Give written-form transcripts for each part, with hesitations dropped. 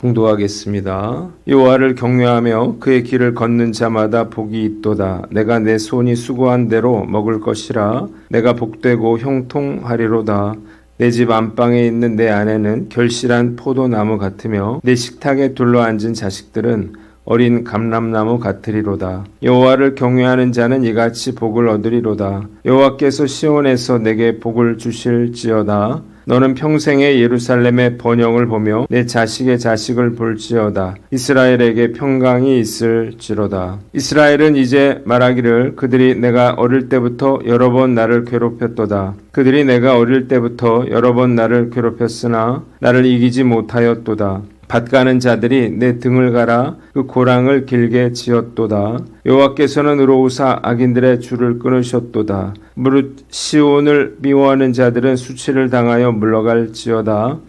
봉독하겠습니다. 여호와를 경외하며 그의 길을 걷는 자마다 복이 있도다. 내가 내 손이 수고한 대로 먹을 것이라. 내가 복되고 형통하리로다. 내 집 안방에 있는 내 아내는 결실한 포도나무 같으며 내 식탁에 둘러앉은 자식들은 어린 감람나무 같으리로다. 여호와를 경외하는 자는 이같이 복을 얻으리로다. 여호와께서 시온에서 내게 복을 주실지어다. 너는 평생에 예루살렘의 번영을 보며 내 자식의 자식을 볼지어다. 이스라엘에게 평강이 있을지로다. 이스라엘은 이제 말하기를 그들이 내가 어릴 때부터 여러 번 나를 괴롭혔도다. 그들이 내가 어릴 때부터 여러 번 나를 괴롭혔으나 나를 이기지 못하였도다. 밭가는 자들이 내 등을 갈아 그 고랑을 길게 지었도다. 여호와께서는 의로우사 악인들의 줄을 끊으셨도다. 무릇 시온을 미워하는 자들은 수치를 당하여 물러갈지어다.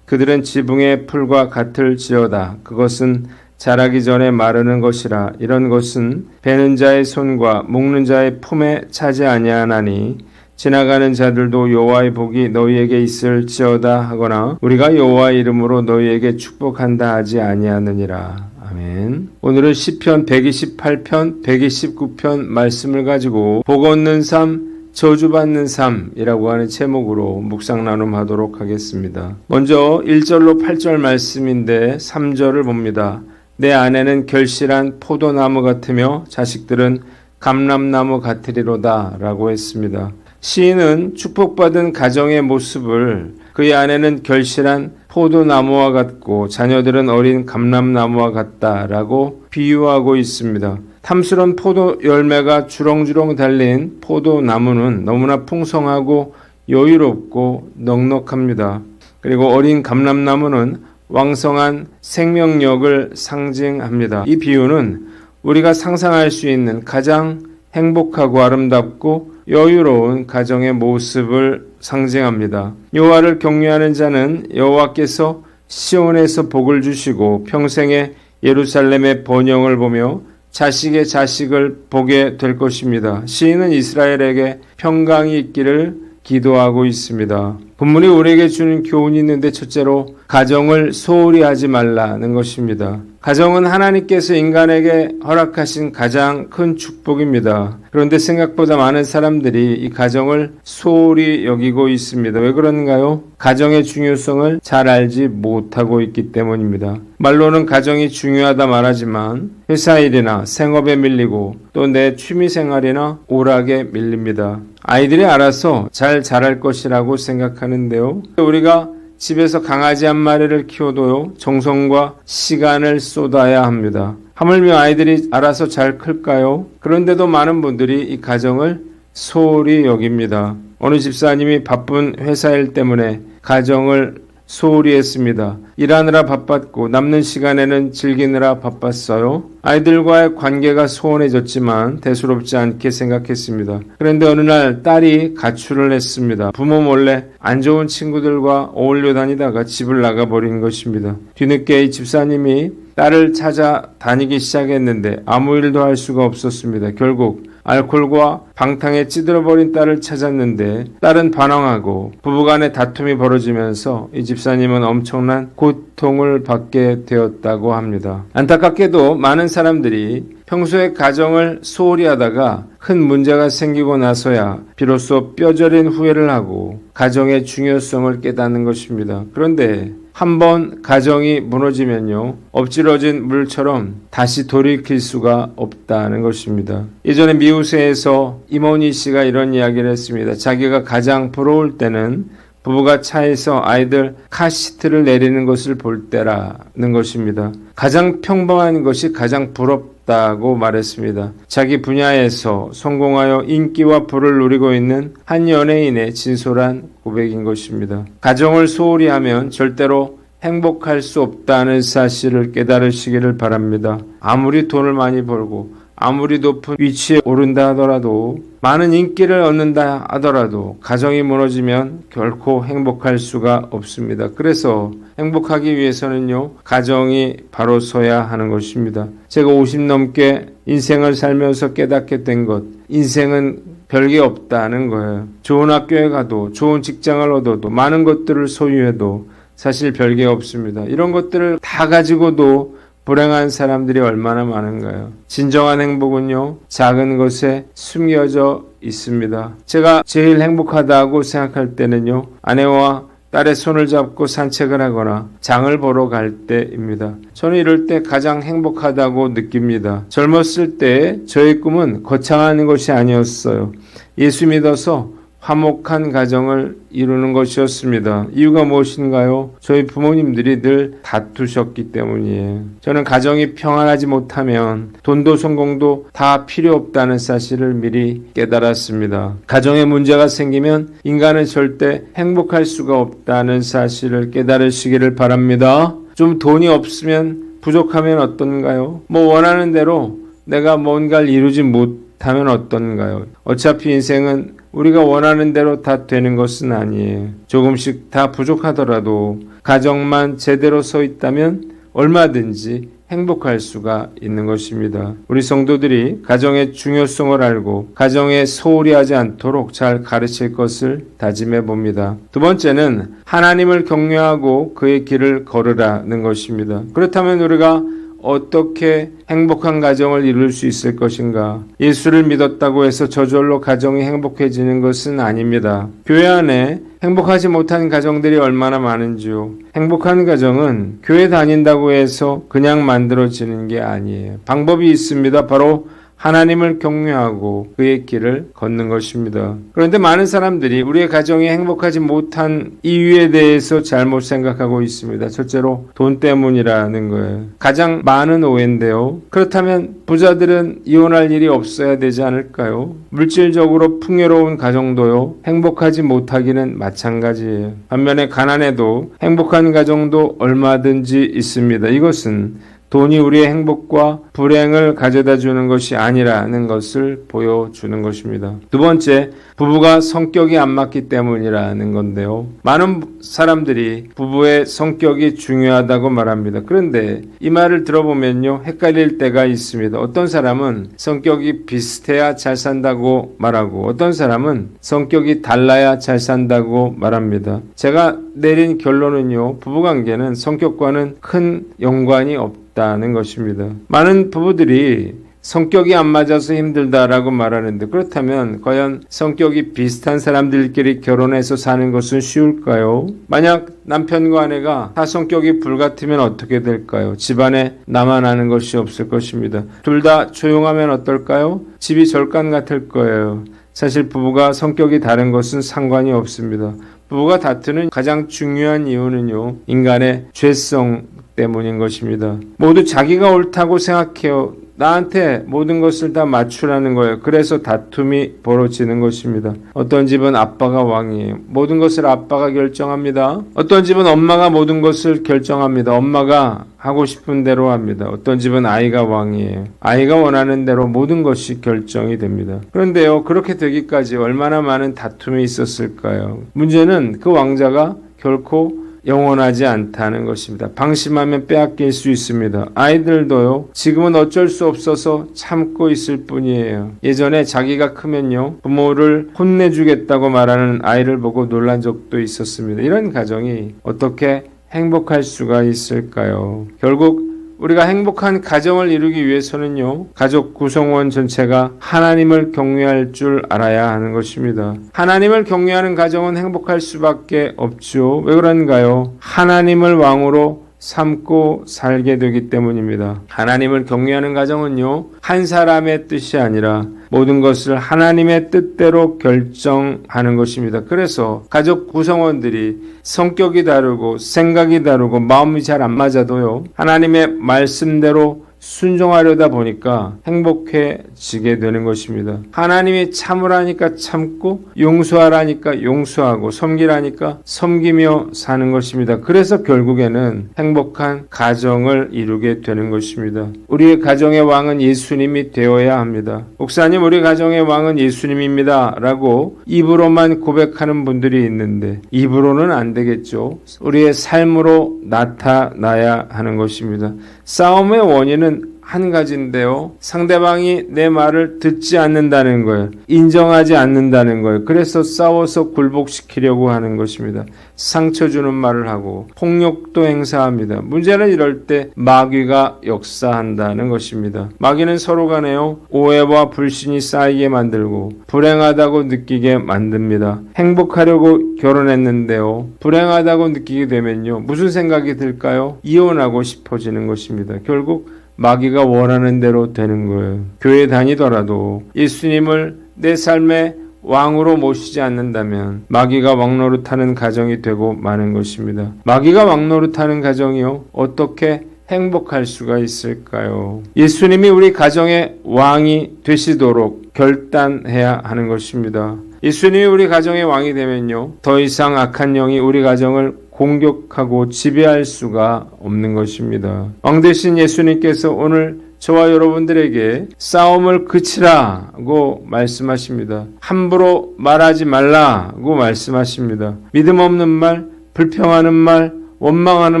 그들은 지붕의 풀과 같을지어다. 그것은 자라기 전에 마르는 것이라. 이런 것은 베는 자의 손과 묶는 자의 품에 차지 아니하나니 지나가는 자들도 여호와의 복이 너희에게 있을지어다 하거나 우리가 여호와의 이름으로 너희에게 축복한다 하지 아니하느니라. 아멘. 오늘은 시편 128편, 129편 말씀을 가지고 복 얻는 삶, 저주받는 삶이라고 하는 제목으로 묵상 나눔하도록 하겠습니다. 먼저 1절로 8절 말씀인데 3절을 봅니다. 내 아내는 결실한 포도나무 같으며 자식들은 감람나무 같으리로다 라고 했습니다. 시인은 축복받은 가정의 모습을 그의 아내는 결실한 포도나무와 같고 자녀들은 어린 감람나무와 같다라고 비유하고 있습니다. 탐스런 포도 열매가 주렁주렁 달린 포도나무는 너무나 풍성하고 여유롭고 넉넉합니다. 그리고 어린 감람나무는 왕성한 생명력을 상징합니다. 이 비유는 우리가 상상할 수 있는 가장 행복하고 아름답고 여유로운 가정의 모습을 상징합니다. 여호와를 경외하는 자는 여호와께서 시온에서 복을 주시고 평생에 예루살렘의 번영을 보며 자식의 자식을 보게 될 것입니다. 시인은 이스라엘에게 평강이 있기를 기도하고 있습니다. 본문이 우리에게 주는 교훈이 있는데 첫째로 가정을 소홀히 하지 말라는 것입니다. 가정은 하나님께서 인간에게 허락하신 가장 큰 축복입니다. 그런데 생각보다 많은 사람들이 이 가정을 소홀히 여기고 있습니다. 왜 그런가요? 가정의 중요성을 잘 알지 못하고 있기 때문입니다. 말로는 가정이 중요하다 말하지만 회사 일이나 생업에 밀리고 또 내 취미생활이나 오락에 밀립니다. 아이들이 알아서 잘 자랄 것이라고 생각하는데요. 우리가 집에서 강아지 한 마리를 키워도요, 정성과 시간을 쏟아야 합니다. 하물며 아이들이 알아서 잘 클까요? 그런데도 많은 분들이 이 가정을 소홀히 여깁니다. 어느 집사님이 바쁜 회사 일 때문에 가정을 소홀히 했습니다. 일하느라 바빴고 남는 시간에는 즐기느라 바빴어요. 아이들과의 관계가 소원해졌지만 대수롭지 않게 생각했습니다. 그런데 어느 날 딸이 가출을 했습니다. 부모 몰래 안 좋은 친구들과 어울려 다니다가 집을 나가버린 것입니다. 뒤늦게 이 집사님이 딸을 찾아 다니기 시작했는데 아무 일도 할 수가 없었습니다. 결국 알코올과 방탕에 찌들어버린 딸을 찾았는데 딸은 반항하고 부부간의 다툼이 벌어지면서 이 집사님은 엄청난 고통을 받게 되었다고 합니다. 안타깝게도 많은 사람들이 평소에 가정을 소홀히 하다가 큰 문제가 생기고 나서야 비로소 뼈저린 후회를 하고 가정의 중요성을 깨닫는 것입니다. 그런데 한번 가정이 무너지면요, 엎질러진 물처럼 다시 돌이킬 수가 없다는 것입니다. 예전에 미우새에서 이모니 씨가 이런 이야기를 했습니다. 자기가 가장 부러울 때는 부부가 차에서 아이들 카시트를 내리는 것을 볼 때라는 것입니다. 가장 평범한 것이 가장 부럽다고 말했습니다. 자기 분야에서 성공하여 인기와 부를 누리고 있는 한 연예인의 진솔한 고백인 것입니다. 가정을 소홀히 하면 절대로 행복할 수 없다는 사실을 깨달으시기를 바랍니다. 아무리 돈을 많이 벌고 아무리 높은 위치에 오른다 하더라도 많은 인기를 얻는다 하더라도 가정이 무너지면 결코 행복할 수가 없습니다. 그래서 행복하기 위해서는요, 가정이 바로 서야 하는 것입니다. 제가 50 넘게 인생을 살면서 깨닫게 된 것, 인생은 별게 없다는 거예요. 좋은 학교에 가도 좋은 직장을 얻어도 많은 것들을 소유해도 사실 별게 없습니다. 이런 것들을 다 가지고도 불행한 사람들이 얼마나 많은가요? 진정한 행복은요, 작은 것에 숨겨져 있습니다. 제가 제일 행복하다고 생각할 때는요, 아내와 딸의 손을 잡고 산책을 하거나 장을 보러 갈 때입니다. 저는 이럴 때 가장 행복하다고 느낍니다. 젊었을 때 저의 꿈은 거창한 것이 아니었어요. 예수 믿어서 화목한 가정을 이루는 것이었습니다. 이유가 무엇인가요? 저희 부모님들이 늘 다투셨기 때문이에요. 저는 가정이 평안하지 못하면 돈도 성공도 다 필요 없다는 사실을 미리 깨달았습니다. 가정에 문제가 생기면 인간은 절대 행복할 수가 없다는 사실을 깨달으시기를 바랍니다. 좀 돈이 없으면 부족하면 어떤가요? 원하는 대로 내가 뭔가를 이루지 못하면 어떤가요? 어차피 인생은 우리가 원하는 대로 다 되는 것은 아니에요. 조금씩 다 부족하더라도 가정만 제대로 서 있다면 얼마든지 행복할 수가 있는 것입니다. 우리 성도들이 가정의 중요성을 알고 가정에 소홀히 하지 않도록 잘 가르칠 것을 다짐해 봅니다. 두 번째는 하나님을 경외하고 그의 길을 걸으라는 것입니다. 그렇다면 우리가 어떻게 행복한 가정을 이룰 수 있을 것인가? 예수를 믿었다고 해서 저절로 가정이 행복해지는 것은 아닙니다. 교회 안에 행복하지 못한 가정들이 얼마나 많은지요. 행복한 가정은 교회 다닌다고 해서 그냥 만들어지는 게 아니에요. 방법이 있습니다. 바로 하나님을 경외하고 그의 길을 걷는 것입니다. 그런데 많은 사람들이 우리의 가정이 행복하지 못한 이유에 대해서 잘못 생각하고 있습니다. 첫째로 돈 때문이라는 거예요. 가장 많은 오해인데요. 그렇다면 부자들은 이혼할 일이 없어야 되지 않을까요? 물질적으로 풍요로운 가정도요, 행복하지 못하기는 마찬가지예요. 반면에 가난해도 행복한 가정도 얼마든지 있습니다. 이것은 돈이 우리의 행복과 불행을 가져다 주는 것이 아니라는 것을 보여주는 것입니다. 두 번째, 부부가 성격이 안 맞기 때문이라는 건데요. 많은 사람들이 부부의 성격이 중요하다고 말합니다. 그런데 이 말을 들어보면요, 헷갈릴 때가 있습니다. 어떤 사람은 성격이 비슷해야 잘 산다고 말하고 어떤 사람은 성격이 달라야 잘 산다고 말합니다. 제가 내린 결론은요, 부부관계는 성격과는 큰 연관이 없다는 것입니다. 많은 부부들이 성격이 안 맞아서 힘들다라고 말하는데, 그렇다면 과연 성격이 비슷한 사람들끼리 결혼해서 사는 것은 쉬울까요? 만약 남편과 아내가 다 성격이 불같으면 어떻게 될까요? 집안에 나만 아는 것이 없을 것입니다. 둘 다 조용하면 어떨까요? 집이 절간 같을 거예요. 사실 부부가 성격이 다른 것은 상관이 없습니다. 부부가 다투는 가장 중요한 이유는요, 인간의 죄성 때문인 것입니다. 모두 자기가 옳다고 생각해요. 나한테 모든 것을 다 맞추라는 거예요. 그래서 다툼이 벌어지는 것입니다. 어떤 집은 아빠가 왕이에요. 모든 것을 아빠가 결정합니다. 어떤 집은 엄마가 모든 것을 결정합니다. 엄마가 하고 싶은 대로 합니다. 어떤 집은 아이가 왕이에요. 아이가 원하는 대로 모든 것이 결정이 됩니다. 그런데요, 그렇게 되기까지 얼마나 많은 다툼이 있었을까요? 문제는 그 왕자가 결코 영원하지 않다는 것입니다. 방심하면 빼앗길 수 있습니다. 아이들도요, 지금은 어쩔 수 없어서 참고 있을 뿐이에요. 예전에 자기가 크면요, 부모를 혼내주겠다고 말하는 아이를 보고 놀란 적도 있었습니다. 이런 가정이 어떻게 행복할 수가 있을까요? 결국 우리가 행복한 가정을 이루기 위해서는요, 가족 구성원 전체가 하나님을 경외할 줄 알아야 하는 것입니다. 하나님을 경외하는 가정은 행복할 수밖에 없죠. 왜 그런가요? 하나님을 왕으로 삼고 살게 되기 때문입니다. 하나님을 경외하는 가정은요, 한 사람의 뜻이 아니라 모든 것을 하나님의 뜻대로 결정하는 것입니다. 그래서 가족 구성원들이 성격이 다르고 생각이 다르고 마음이 잘 안 맞아도요, 하나님의 말씀대로 순종하려다 보니까 행복해지게 되는 것입니다. 하나님이 참으라니까 참고, 용서하라니까 용서하고, 섬기라니까 섬기며 사는 것입니다. 그래서 결국에는 행복한 가정을 이루게 되는 것입니다. 우리의 가정의 왕은 예수님이 되어야 합니다. 목사님, 우리 가정의 왕은 예수님입니다 라고 입으로만 고백하는 분들이 있는데, 입으로는 안 되겠죠. 우리의 삶으로 나타나야 하는 것입니다. 싸움의 원인은 문제는 한 가지인데요. 상대방이 내 말을 듣지 않는다는 거예요. 인정하지 않는다는 거예요. 그래서 싸워서 굴복시키려고 하는 것입니다. 상처 주는 말을 하고 폭력도 행사합니다. 문제는 이럴 때 마귀가 역사한다는 것입니다. 마귀는 서로 간에요, 오해와 불신이 쌓이게 만들고 불행하다고 느끼게 만듭니다. 행복하려고 결혼했는데요, 불행하다고 느끼게 되면요, 무슨 생각이 들까요? 이혼하고 싶어지는 것입니다. 결국 마귀가 원하는 대로 되는 거예요. 교회 다니더라도 예수님을 내 삶의 왕으로 모시지 않는다면 마귀가 왕노릇하는 가정이 되고 마는 것입니다. 마귀가 왕노릇하는 가정이요, 어떻게 행복할 수가 있을까요? 예수님이 우리 가정의 왕이 되시도록 결단해야 하는 것입니다. 예수님이 우리 가정의 왕이 되면요, 더 이상 악한 영이 우리 가정을 공격하고 지배할 수가 없는 것입니다. 왕 대신 예수님께서 오늘 저와 여러분들에게 싸움을 그치라고 말씀하십니다. 함부로 말하지 말라고 말씀하십니다. 믿음 없는 말, 불평하는 말, 원망하는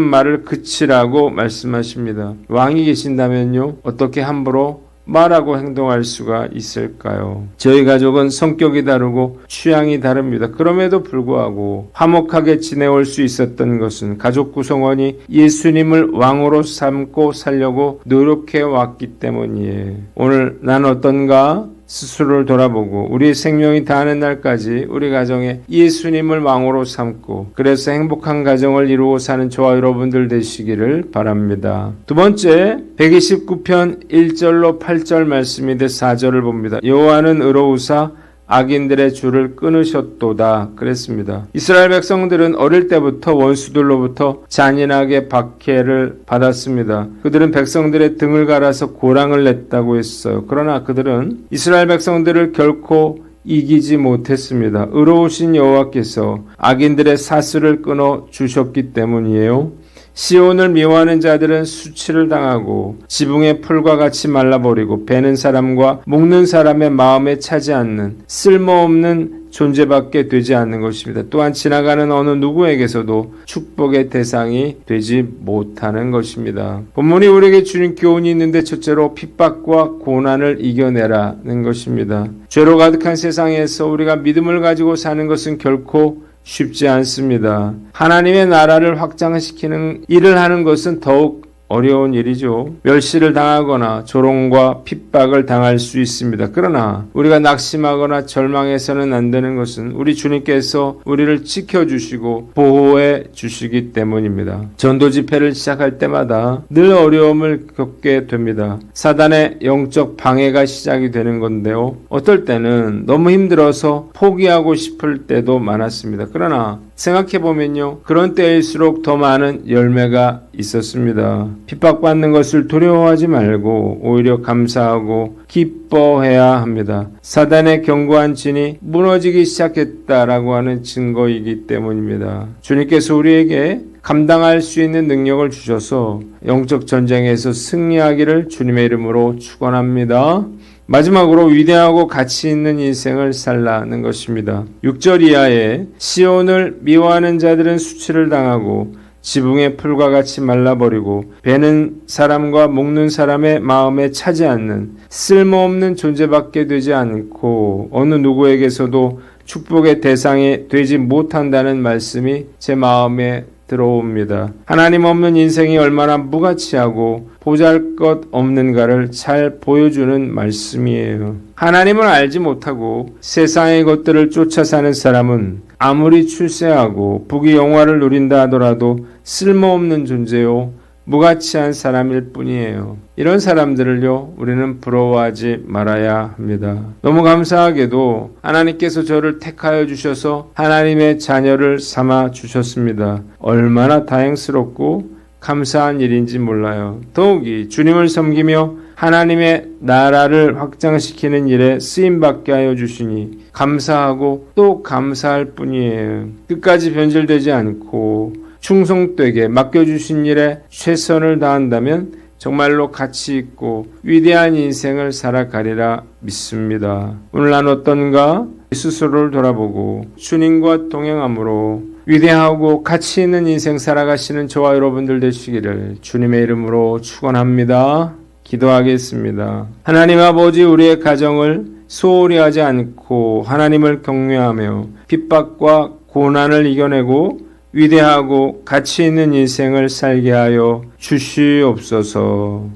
말을 그치라고 말씀하십니다. 왕이 계신다면요, 어떻게 함부로 말하고 행동할 수가 있을까요? 저희 가족은 성격이 다르고 취향이 다릅니다. 그럼에도 불구하고 화목하게 지내올 수 있었던 것은 가족 구성원이 예수님을 왕으로 삼고 살려고 노력해 왔기 때문이에요. 오늘 난 어떤가? 스스로를 돌아보고 우리 생명이 다하는 날까지 우리 가정에 예수님을 왕으로 삼고 그래서 행복한 가정을 이루고 사는 저와 여러분들 되시기를 바랍니다. 두 번째, 129편 1절로 8절 말씀인데 4절을 봅니다. 여호와는 의로우사 악인들의 줄을 끊으셨도다 그랬습니다. 이스라엘 백성들은 어릴 때부터 원수들로부터 잔인하게 박해를 받았습니다. 그들은 백성들의 등을 갈아서 고랑을 냈다고 했어요. 그러나 그들은 이스라엘 백성들을 결코 이기지 못했습니다. 의로우신 여호와께서 악인들의 사슬을 끊어 주셨기 때문이에요. 시온을 미워하는 자들은 수치를 당하고 지붕의 풀과 같이 말라버리고 베는 사람과 묶는 사람의 마음에 차지 않는 쓸모없는 존재밖에 되지 않는 것입니다. 또한 지나가는 어느 누구에게서도 축복의 대상이 되지 못하는 것입니다. 본문이 우리에게 주는 교훈이 있는데 첫째로 핍박과 고난을 이겨내라는 것입니다. 죄로 가득한 세상에서 우리가 믿음을 가지고 사는 것은 결코 쉽지 않습니다. 하나님의 나라를 확장시키는 일을 하는 것은 더욱 어려운 일이죠. 멸시를 당하거나 조롱과 핍박을 당할 수 있습니다. 그러나 우리가 낙심하거나 절망해서는 안 되는 것은 우리 주님께서 우리를 지켜주시고 보호해 주시기 때문입니다. 전도 집회를 시작할 때마다 늘 어려움을 겪게 됩니다. 사단의 영적 방해가 시작이 되는 건데요. 어떨 때는 너무 힘들어서 포기하고 싶을 때도 많았습니다. 그러나 생각해보면요, 그런 때일수록 더 많은 열매가 있었습니다. 핍박받는 것을 두려워하지 말고 오히려 감사하고 기뻐해야 합니다. 사단의 견고한 진이 무너지기 시작했다라고 하는 증거이기 때문입니다. 주님께서 우리에게 감당할 수 있는 능력을 주셔서 영적 전쟁에서 승리하기를 주님의 이름으로 축원합니다. 마지막으로 위대하고 가치 있는 인생을 살라는 것입니다. 6절 이하에 시온을 미워하는 자들은 수치를 당하고 지붕의 풀과 같이 말라버리고 베는 사람과 묶는 사람의 마음에 차지 않는 쓸모없는 존재밖에 되지 않고 어느 누구에게서도 축복의 대상이 되지 못한다는 말씀이 제 마음에 들어옵니다. 하나님 없는 인생이 얼마나 무가치하고 보잘것없는가를 잘 보여주는 말씀이에요. 하나님을 알지 못하고 세상의 것들을 쫓아 사는 사람은 아무리 출세하고 부귀 영화를 누린다 하더라도 쓸모없는 존재요, 무가치한 사람일 뿐이에요. 이런 사람들을요, 우리는 부러워하지 말아야 합니다. 너무 감사하게도 하나님께서 저를 택하여 주셔서 하나님의 자녀를 삼아 주셨습니다. 얼마나 다행스럽고 감사한 일인지 몰라요. 더욱이 주님을 섬기며 하나님의 나라를 확장시키는 일에 쓰임받게 하여 주시니 감사하고 또 감사할 뿐이에요. 끝까지 변질되지 않고 충성되게 맡겨주신 일에 최선을 다한다면 정말로 가치 있고 위대한 인생을 살아가리라 믿습니다. 오늘 난 어떤가? 스스로를 돌아보고 주님과 동행함으로 위대하고 가치 있는 인생 살아가시는 저와 여러분들 되시기를 주님의 이름으로 축원합니다. 기도하겠습니다. 하나님 아버지, 우리의 가정을 소홀히 하지 않고 하나님을 경외하며 핍박과 고난을 이겨내고 위대하고 가치 있는 인생을 살게 하여 주시옵소서.